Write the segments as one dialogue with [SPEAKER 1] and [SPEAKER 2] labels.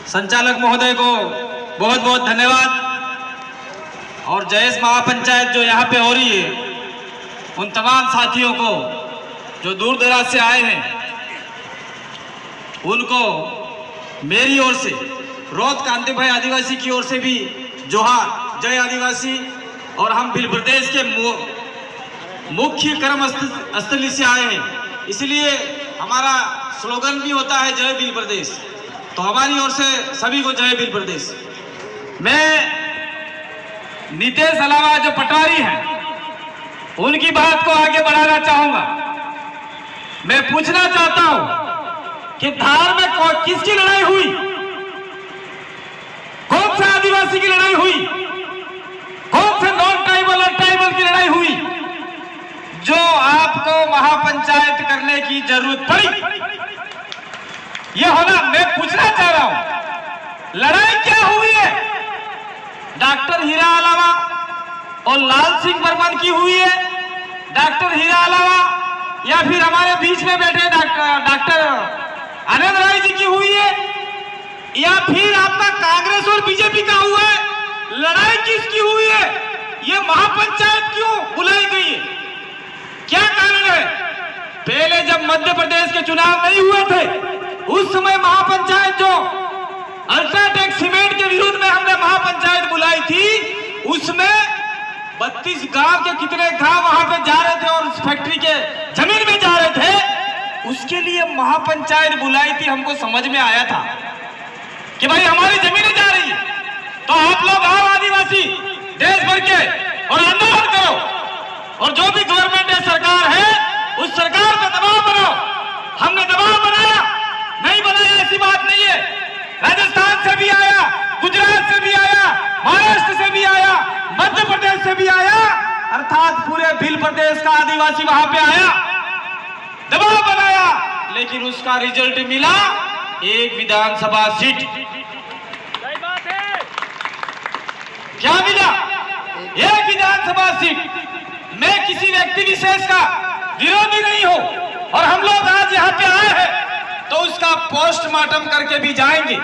[SPEAKER 1] संचालक महोदय को बहुत बहुत धन्यवाद। और जयेश महापंचायत जो यहाँ पे हो रही है, उन तमाम साथियों को जो दूर दराज से आए हैं, उनको मेरी ओर से, रौत कांति भाई आदिवासी की ओर से भी जोहार, जय आदिवासी। और हम भील प्रदेश के मुख्य कर्म स्थली से आए हैं, इसलिए हमारा स्लोगन भी होता है जय भील प्रदेश। तो हमारी ओर से सभी को जय भील प्रदेश। मैं नीतीश अलावा जो पटवारी हैं, उनकी बात को आगे बढ़ाना चाहूंगा। मैं पूछना चाहता हूं कि धार में किसकी लड़ाई हुई? कौन से आदिवासी की लड़ाई हुई? कौन से नॉन ट्राइबल और ट्राइबल की लड़ाई हुई जो आपको महापंचायत करने की जरूरत पड़ी? यह होना, मैं पूछना चाह रहा हूं, लड़ाई क्या हुई है? डॉक्टर हीरा अलावा और लाल सिंह बर्मन की हुई है? डॉक्टर हीरा अलावा या फिर हमारे बीच में बैठे डॉक्टर आनंद राय जी की हुई है? या फिर आपका कांग्रेस और बीजेपी का हुआ है? लड़ाई किसकी हुई है? ये महापंचायत क्यों बुलाई गई है? क्या कारण है? पहले जब मध्य प्रदेश के चुनाव नहीं हुए थे, उस समय महापंचायत जो अल्ट्राटेक सीमेंट के विरोध में हमने महापंचायत बुलाई थी, उसमें 32 गांव के कितने गांव वहां पे जा रहे थे और उस फैक्ट्री के जमीन में जा रहे थे, उसके लिए महापंचायत बुलाई थी। हमको समझ में आया था कि भाई हमारी जमीनें जा रही है, तो आप लोग आओ आदिवासी देश भर के और आंदोलन करो, और जो भी गवर्नमेंट है, सरकार है, उस सरकार पे दबाव बनाओ। हमने दबाव बनाया, नहीं बनाया ऐसी बात नहीं है। राजस्थान से भी आया, गुजरात से भी आया, महाराष्ट्र से भी आया, मध्य प्रदेश से भी आया, अर्थात पूरे भील प्रदेश का आदिवासी वहां पे आया, दबाव बनाया, लेकिन उसका रिजल्ट मिला एक विधानसभा सीट। क्या मिला? एक विधानसभा सीट। मैं किसी व्यक्ति विशेष का विरोधी नहीं हूं, और हम लोग आज यहाँ पे आए हैं तो उसका पोस्टमार्टम करके भी जाएंगे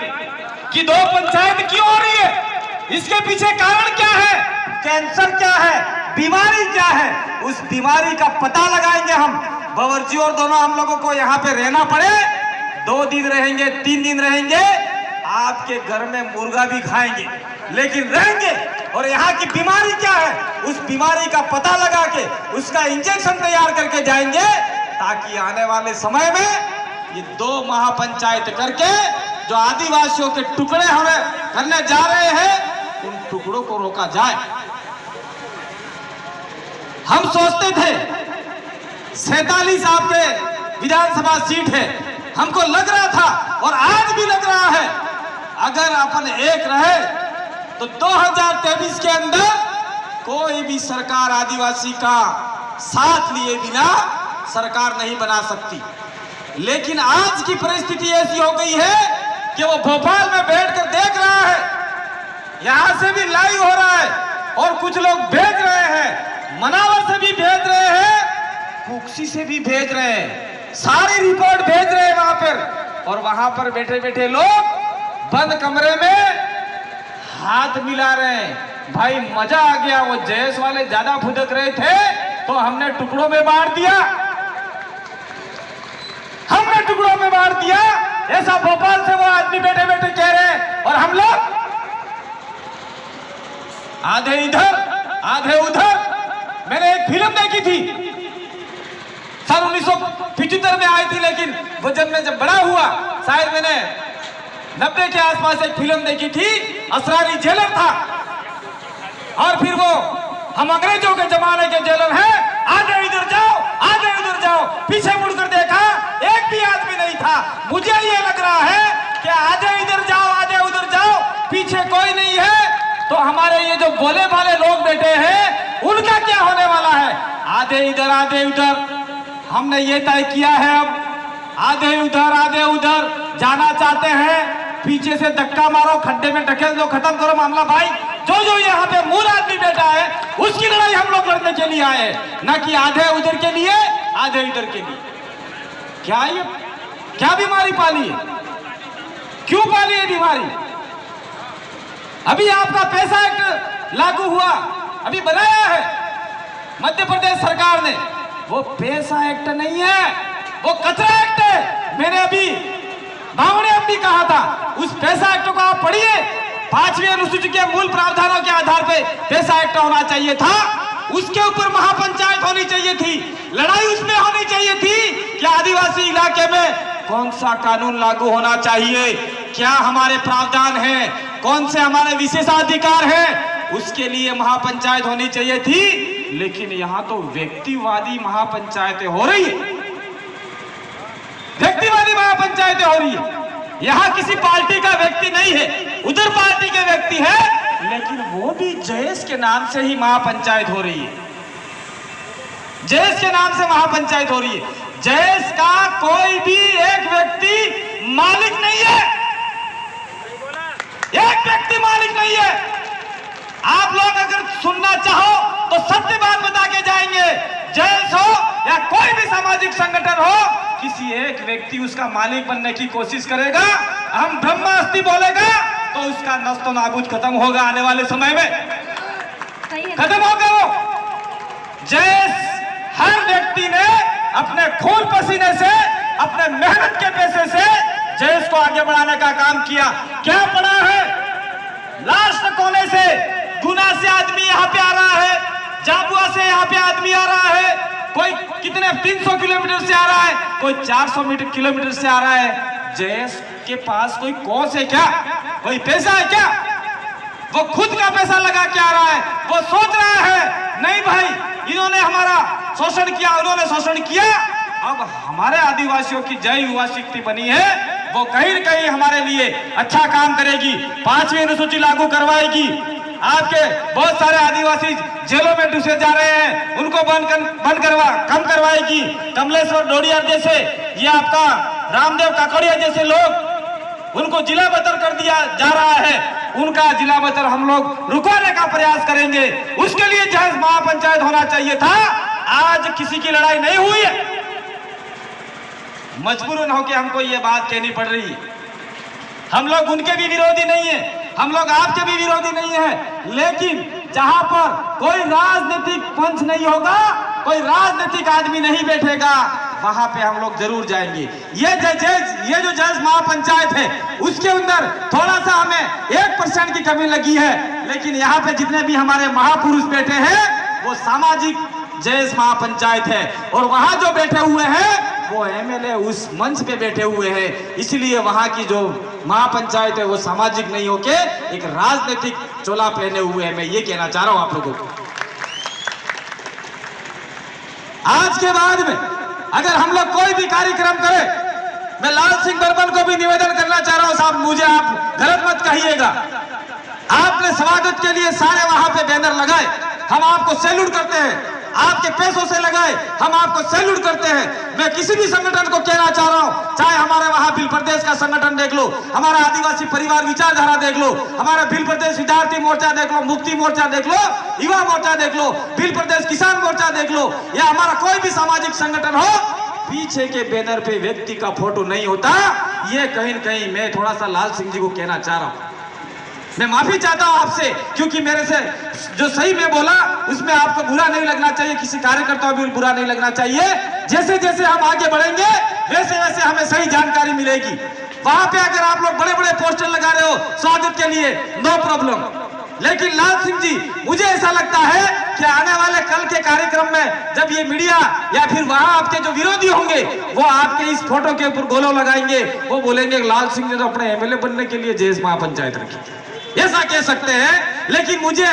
[SPEAKER 1] कि 2 पंचायत क्यों हो रही है, इसके पीछे कारण क्या है, कैंसर क्या है, बीमारी क्या है, उस बीमारी का पता लगाएंगे हम। बावर्ची और दोनों हम लोगों को यहाँ पे रहना पड़े, 2 दिन रहेंगे, 3 दिन रहेंगे, आपके घर में मुर्गा भी खाएंगे, लेकिन रहेंगे। और यहाँ की बीमारी क्या है, उस बीमारी का पता लगा के उसका इंजेक्शन तैयार करके जाएंगे, ताकि आने वाले समय में ये 2 महापंचायत करके जो आदिवासियों के टुकड़े हमें करने जा रहे हैं, उन टुकड़ों को रोका जाए। हम सोचते थे 47 आपके विधानसभा सीट है, हमको लग रहा था और आज भी लग रहा है, अगर अपन एक रहे तो 2023 के अंदर कोई भी सरकार आदिवासी का साथ लिए बिना सरकार नहीं बना सकती। लेकिन आज की परिस्थिति ऐसी हो गई है कि वो भोपाल में बैठकर देख रहा है, यहां से भी लाइव हो रहा है, और कुछ लोग भेज रहे हैं, मनावर से भी भेज रहे हैं, कुक्सी से भी भेज रहे हैं, सारी रिपोर्ट भेज रहे हैं वहां पर। और वहां पर बैठे बैठे लोग बंद कमरे में हाथ मिला रहे हैं। भाई मजा आ गया, वो जयेश वाले ज्यादा फुदक रहे थे तो हमने टुकड़ों में बांट दिया, हमने टुकड़ों में बांट दिया, ऐसा भोपाल से वो आदमी बैठे बैठे कह रहे हैं। और हम लोग आधे इधर आधे उधर। मैंने एक फिल्म देखी थी, सन 1975 में आई थी, लेकिन वो जब मैं बड़ा हुआ, शायद मैंने 90 के आसपास एक फिल्म देखी थी, असरारी जेलर था, और फिर वो हम अंग्रेजों के जमाने के जेलर हैं, आगे इधर जाओ आगे उधर जाओ, पीछे मुड़कर देखा एक भी आदमी नहीं था। मुझे ये लग रहा है कि आगे इधर जाओ आगे उधर जाओ, पीछे कोई नहीं है, तो हमारे ये जो बोले वाले लोग बैठे हैं, उनका क्या होने वाला है? आधे इधर आधे उधर। हमने ये तय किया है, अब आधे उधर जाना चाहते हैं, पीछे से धक्का मारो, खड्डे में ढकेल दो, खत्म करो मामला। भाई जो यहाँ पे मूल आदमी बैठा है, उसकी लड़ाई हम लोग लड़ने के लिए आए, ना कि आधे उधर के लिए आधे इधर के लिए। क्या ये क्या बीमारी पाली है? क्यों पाली ये बीमारी? अभी आपका पैसा एक्ट लागू हुआ, अभी बनाया है मध्य प्रदेश सरकार ने। वो पैसा एक्ट नहीं है, वो कचरा एक्ट है। मैंने अभी बावड़े भी कहा था, उस पैसा एक्ट को आप पढ़िए। 5वीं अनुसूची के मूल प्रावधानों के आधार पर पैसा एक्ट होना चाहिए था, उसके ऊपर महापंचायत होनी चाहिए थी, लड़ाई उसमें होनी चाहिए थी कि आदिवासी इलाके में कौन सा कानून लागू होना चाहिए, क्या हमारे प्रावधान हैं, कौन से हमारे विशेषाधिकार हैं, उसके लिए महापंचायत होनी चाहिए थी। लेकिन यहाँ तो व्यक्तिवादी महापंचायतें हो रही है, व्यक्तिवादी महापंचायतें हो रही है। यहाँ किसी पार्टी का व्यक्ति नहीं है, उधर पार्टी के व्यक्ति है, लेकिन वो भी जयेश के नाम से ही महापंचायत हो रही है। जयेश के नाम से महापंचायत हो रही है। जयेश का कोई भी एक व्यक्ति मालिक नहीं है, एक व्यक्ति मालिक नहीं है। आप लोग अगर सुनना चाहो तो सत्य बात बता के जाएंगे। जयेश हो या कोई भी सामाजिक संगठन हो, किसी एक व्यक्ति उसका मालिक बनने की कोशिश करेगा, हम ब्रह्मास्ति बोलेगा तो उसका नस्तो नाबूद खत्म होगा आने वाले समय में, खत्म होगा वो। जयेश हर व्यक्ति ने अपने खून पसीने से, अपने मेहनत के पैसे से जयेश को आगे बढ़ाने का काम किया। क्या पड़ा है? लास्ट कोने से गुना से आदमी यहाँ पे आ रहा है, झाबुआ से यहाँ पे आदमी आ रहा है, कोई कितने 300 किलोमीटर से आ रहा है, कोई 400 किलोमीटर से आ रहा है। जयेश के पास कोई कोस है क्या? कोई पैसा है क्या? वो खुद का पैसा लगा के आ रहा है। वो सोच रहा है नहीं भाई, इन्होंने हमारा शोषण किया, उन्होंने शोषण किया, अब हमारे आदिवासियों की जय युवा शक्ति बनी है, वो कहीं न कहीं हमारे लिए अच्छा काम करेगी, 5वीं अनुसूची लागू करवाएगी। आपके बहुत सारे आदिवासी जेलों में डूसे जा रहे हैं, उनको कम करवाएगी। कमलेश्वर डोडिया जैसे, ये आपका रामदेव काकड़िया जैसे लोग, उनको जिला बतर कर दिया जा रहा है, उनका जिला बतर हम लोग रुकवाने का प्रयास करेंगे। उसके लिए जयेश महापंचायत होना चाहिए था। आज किसी की लड़ाई नहीं हुई है, मजबूरन होकर हमको ये बात कहनी पड़ रही है। हम लोग उनके भी विरोधी नहीं है, हम लोग आपके भी विरोधी नहीं है, लेकिन जहां पर कोई राजनीतिक पंच नहीं होगा, कोई राजनीतिक आदमी नहीं बैठेगा, वहां पे हम लोग जरूर जाएंगे। ये जो जयेश महापंचायत है, उसके अंदर थोड़ा सा हमें 1% की कमी लगी है, लेकिन यहाँ पे जितने भी हमारे महापुरुष बैठे हैं वो सामाजिक जयेश महापंचायत है, और वहां जो बैठे हुए हैं वो एमएलए उस मंच पे बैठे हुए हैं, इसलिए वहां की जो महापंचायत है वो सामाजिक नहीं होके एक राजनीतिक चोला पहने हुए है। मैं ये कहना चाह रहा हूं आप लोगों को। आज के बाद में अगर हम लोग कोई भी कार्यक्रम करें, मैं लाल सिंह बर्मन को भी निवेदन करना चाह रहा हूं, साहब मुझे आप गलत मत कहिएगा। आपने स्वागत के लिए सारे वहां पे बैनर लगाए, हम आपको सैल्यूट करते हैं, आपके पैसों से लगाए, हम आपको सैल्यूट करते हैं। मैं किसी भी संगठन को कहना चाह रहा हूं, चाहे हमारे वहां भील प्रदेश का संगठन देख लो, हमारा आदिवासी परिवार विचारधारा देख लो, हमारा भील प्रदेश विद्यार्थी मोर्चा देख लो, मुक्ति मोर्चा देख लो, युवा मोर्चा देख लो, भील प्रदेश किसान मोर्चा देख लो, या हमारा कोई भी सामाजिक संगठन हो, पीछे के बैनर पे व्यक्ति का फोटो नहीं होता। ये कहीं न कहीं मैं थोड़ा सा लाल सिंह जी को कहना चाह रहा हूं। मैं माफी चाहता हूं आपसे, क्योंकि मेरे से जो सही मैं बोला उसमें आपको बुरा नहीं लगना चाहिए, किसी कार्यकर्ता भी बुरा नहीं लगना चाहिए। जैसे जैसे हम आगे बढ़ेंगे वैसे वैसे हमें सही जानकारी मिलेगी। वहां पे अगर आप लोग बड़े बड़े पोस्टर लगा रहे हो स्वागत के लिए, नो प्रॉब्लम, लेकिन लाल सिंह जी मुझे ऐसा लगता है कि आने वाले कल के कार्यक्रम में जब ये मीडिया या फिर वहां आपके जो विरोधी होंगे वो आपके इस फोटो के ऊपर गोलो लगाएंगे, वो बोलेंगे लाल सिंह ने तो अपने एमएलए बनने के लिए जयेश महापंचायत रखी, ऐसा कह सकते हैं। लेकिन मुझे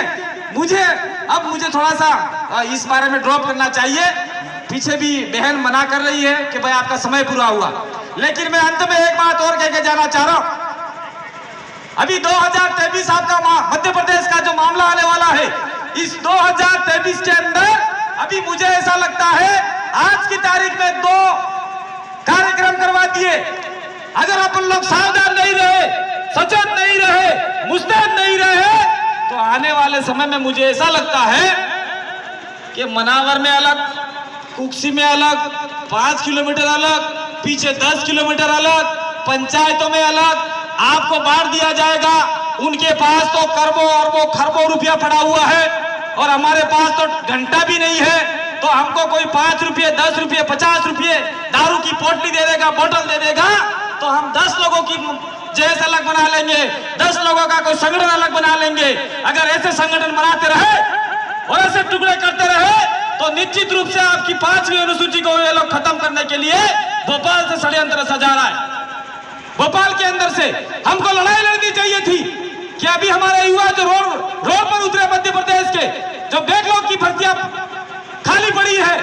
[SPEAKER 1] थोड़ा सा इस बारे में ड्रॉप करना चाहिए। पीछे भी बहन मना कर रही है कि भाई आपका समय पूरा हुआ, लेकिन मैं अंत में एक बात और कह के जाना चाह रहा हूं। अभी 2023 आपका मध्य प्रदेश का जो मामला आने वाला है, इस 2023 के अंदर अभी मुझे ऐसा लगता है आज की तारीख में 2 कार्यक्रम करवा दिए। अगर अपन लोग सावधान नहीं रहे, सचेत नहीं रहे, मुस्तैद नहीं रहे, तो आने वाले समय में मुझे ऐसा लगता है कि मनावर में अलग, कुक्सी में अलग, 5 किलोमीटर अलग, पीछे 10 किलोमीटर अलग, पंचायतों में अलग, आपको बांट दिया जाएगा। उनके पास तो करोड़ों अरबों खरबों रुपया पड़ा हुआ है और हमारे पास तो घंटा भी नहीं है। तो हमको कोई 5 रुपये 10 रुपये 50 रुपये दारू की पोटली दे देगा, बोतल दे देगा, तो हम 10 लोगों की जैसे अलग बना लेंगे, 10 लोगों का कोई संगठन अलग बना लेंगे। अगर ऐसे संगठन बनाते रहे और ऐसे टुकड़े करते रहे तो निश्चित रूप से आपकी 5वीं अनुसूची को ये लोग खत्म करने के लिए भोपाल से षड्यंत्र सजा रहा है। भोपाल के अंदर से हमको लड़ाई लड़नी चाहिए थी कि अभी हमारे युवा जो रोड पर उतरे मध्य प्रदेश के, जो बैकलॉग की भर्तियां खाली पड़ी है,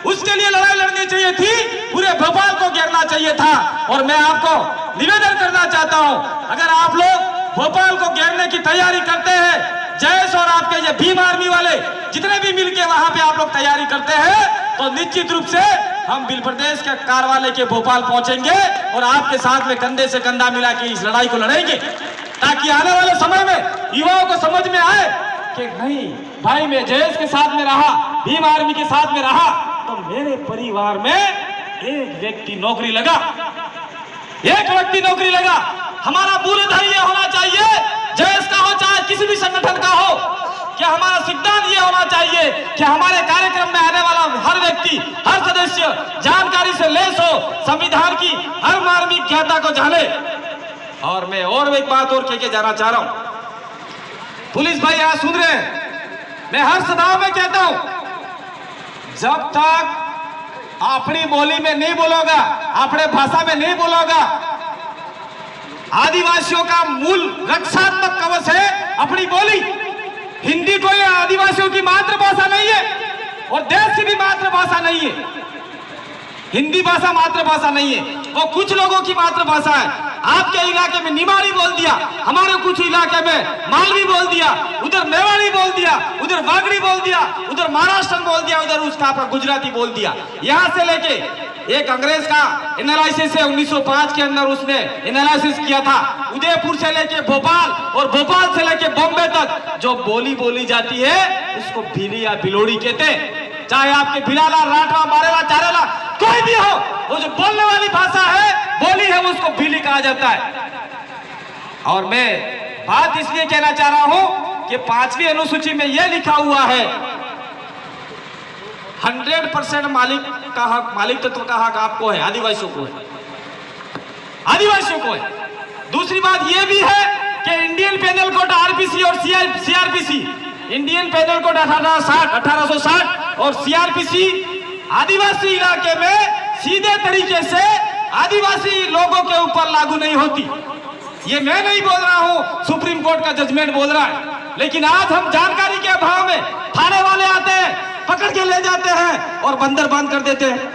[SPEAKER 1] उसके लिए लड़ाई लड़नी चाहिए थी, पूरे भोपाल को घेरना चाहिए था। और मैं आपको निवेदन करना चाहता हूं, अगर आप लोग भोपाल को घेरने की तैयारी करते हैं, जयेश और आपके ये भीम आर्मी वाले जितने भी मिलके वहां पे आप लोग तैयारी करते हैं, तो निश्चित रूप से हम बिल प्रदेश के कारवाले के भोपाल पहुंचेंगे और आपके साथ में कंधे से कंधा मिला के इस लड़ाई को लड़ेंगे, ताकि आने वाले समय में युवाओं को समझ में आए कि नहीं भाई, मैं जयेश के साथ में रहा, भीम आर्मी के साथ में रहा, तो मेरे परिवार में एक व्यक्ति नौकरी लगा, एक व्यक्ति नौकरी लगा। हमारा मूलधन ये होना चाहिए, जयेश का हो चाहे किसी भी संगठन का हो, कि हमारा सिद्धांत ये होना चाहिए कि हमारे कार्यक्रम में आने वाला हर व्यक्ति, हर सदस्य जानकारी से लैस हो, संविधान की हर मार्मिक ज्ञाता को जाने। और मैं और एक बात और कह के जाना चाह रहा हूं, पुलिस भाई यहां सुन रहे हैं, मैं हर सभा में कहता हूं, जब तक अपनी बोली में नहीं बोलोगा, अपने भाषा में नहीं बोलोगा, आदिवासियों का मूल रक्षात्मक कवच है अपनी बोली। हिंदी कोई आदिवासियों की मातृभाषा नहीं है और देश की भी मातृभाषा नहीं है। हिंदी भाषा मातृभाषा नहीं है, वो कुछ लोगों की मातृभाषा है। आपके इलाके में निमाड़ी बोल दिया, हमारे कुछ इलाके में मालवी बोल दिया, उधर मेवाड़ी बोल दिया, उधर वागड़ी बोल दिया, उधर महाराष्ट्र बोल दिया, उधर उसका आपका गुजराती बोल दिया। यहां से लेके एक अंग्रेज का एनालिसिस है, 1905 के अंदर उसने एनालिसिस किया था, उदयपुर से लेके भोपाल और भोपाल से लेके बॉम्बे तक जो बोली बोली जाती है उसको भीली या बिलोड़ी कहते हैं। चाहे आपके भिलाला, राठवा, मारेला, चारेला कोई भी हो, वो जो बोलने वाली भाषा है, बोली है, उसको भीली कहा जाता है। और मैं बात इसलिए कहना चाह रहा हूं कि 5वीं अनुसूची में यह लिखा हुआ है 100% मालिक का हक, मालिक तत्व का हक आपको है, आदिवासियों को है, आदिवासियों को है। दूसरी बात यह भी है कि इंडियन पेनल कोड आरपीसी और सीआरपीसी, इंडियन पेनल कोड 1860 और सीआरपीसी आदिवासी इलाके में सीधे तरीके से आदिवासी लोगों के ऊपर लागू नहीं होती। ये मैं नहीं बोल रहा हूं, सुप्रीम कोर्ट का जजमेंट बोल रहा है। लेकिन आज हम जानकारी के अभाव में थाने वाले आते हैं, पकड़ के ले जाते हैं और बंदर बंद कर देते हैं।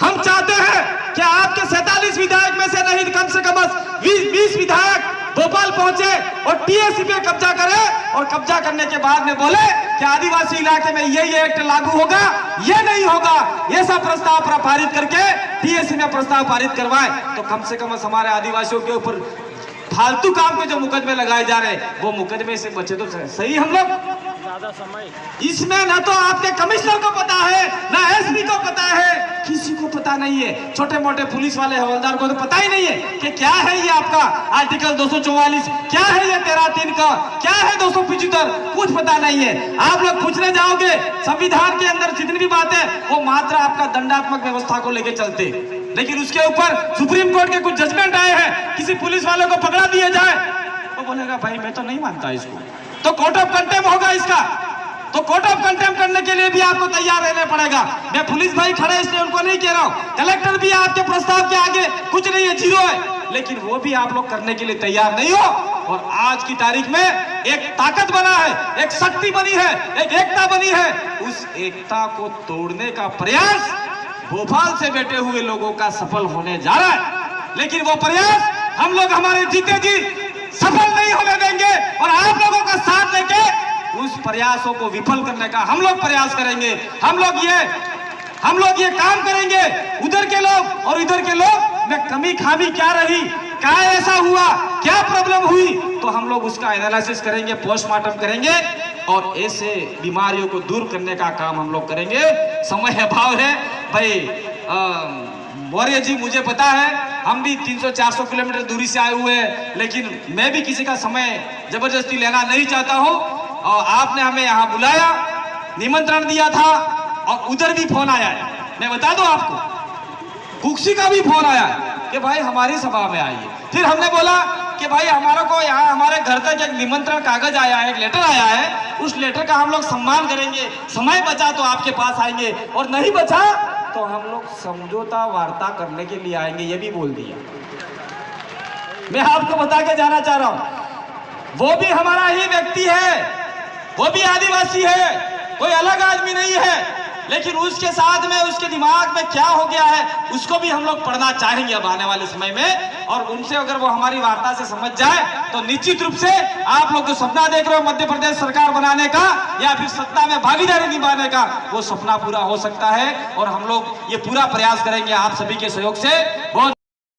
[SPEAKER 1] हम चाहते हैं कि आपके 47 विधायक में से नहीं कम से कम 20 विधायक भोपाल पहुंचे और टीएसी पे कब्जा करें और कब्जा करने के बाद में बोले कि आदिवासी इलाके में ये एक्ट लागू होगा, ये नहीं होगा। ऐसा प्रस्ताव पारित करके टीएसी में प्रस्ताव पारित करवाए तो कम से कम हमारे आदिवासियों के ऊपर फालतू काम के जो मुकदमे लगाए जा रहे हैं वो मुकदमे से बचे तो सही हम लोग। ज्यादा समय इसमें ना तो आपके कमिश्नर को पता है, ना एसपी को पता है, किसी को पता नहीं है। छोटे मोटे पुलिस वाले हवलदार को तो पता ही नहीं है कि क्या है ये आपका आर्टिकल 244, क्या है ये 13(3) का, क्या है 275, कुछ पता नहीं है। आप लोग पूछने जाओगे संविधान के अंदर जितनी भी बातें वो मात्र आपका दंडात्मक व्यवस्था को लेकर चलते, लेकिन उसके ऊपर सुप्रीम कोर्ट के कुछ जजमेंट आए हैं, किसी पुलिस वाले को पकड़ा दिया जाए तो बोलेगा भाई मैं तो नहीं मानता इसको, तो कोर्ट ऑफ कंटेम्प्ट होगा इसका। तो कोर्ट ऑफ कंटेम्प्ट करने के लिए भी आपको तैयार रहना पड़ेगा। मैं पुलिस भाई खड़े इसलिए उनको नहीं कह रहा हूं, कलेक्टर भी आपके प्रस्ताव के आगे कुछ नहीं है, जीरो है, लेकिन वो भी आप लोग करने के लिए तैयार नहीं हो। और आज की तारीख में एक ताकत बना है, एक शक्ति बनी है, एक एकता बनी है, उस एकता को तोड़ने का प्रयास भोपाल से बैठे हुए लोगों का सफल होने जा रहा है। लेकिन वो प्रयास हम लोग हमारे जीते जी सफल नहीं होने देंगे और आप लोगों का साथ लेके उस प्रयासों को विफल करने का हम लोग प्रयास करेंगे। हम लोग ये काम करेंगे। उधर के लोग और इधर के लोग में कमी खामी क्या रही, क्या ऐसा हुआ, क्या प्रॉब्लम हुई, तो हम लोग उसका एनालिसिस करेंगे, पोस्टमार्टम करेंगे और ऐसे बीमारियों को दूर करने का काम हम लोग करेंगे। समय अभाव है भाई। मौर्य जी मुझे पता है हम भी 300-400 किलोमीटर दूरी से आए हुए हैं, लेकिन मैं भी किसी का समय जबरदस्ती लेना नहीं चाहता हूं। और आपने हमें यहाँ बुलाया, निमंत्रण दिया था, और उधर भी फोन आया है। मैं बता दूं आपको, कुक्सी का भी फोन आया कि भाई हमारी सभा में आइए। फिर हमने बोला कि भाई हमारे को यहाँ हमारे घर तक एक निमंत्रण कागज आया है, एक लेटर आया है, उस लेटर का हम लोग सम्मान करेंगे। समय बचा तो आपके पास आएंगे, और नहीं बचा तो हम लोग समझौता वार्ता करने के लिए आएंगे, ये भी बोल दिया। मैं आपको बता के जाना चाह रहा हूं, वो भी हमारा ही व्यक्ति है, वो भी आदिवासी है, कोई अलग आदमी नहीं है, लेकिन उसके साथ में उसके दिमाग में क्या हो गया है उसको भी हम लोग पढ़ना चाहेंगे अब आने वाले समय में। और उनसे अगर वो हमारी वार्ता से समझ जाए तो निश्चित रूप से आप लोग जो सपना देख रहे हो मध्य प्रदेश सरकार बनाने का या फिर सत्ता में भागीदारी निभाने का, वो सपना पूरा हो सकता है। और हम लोग ये पूरा प्रयास करेंगे आप सभी के सहयोग से। बहुत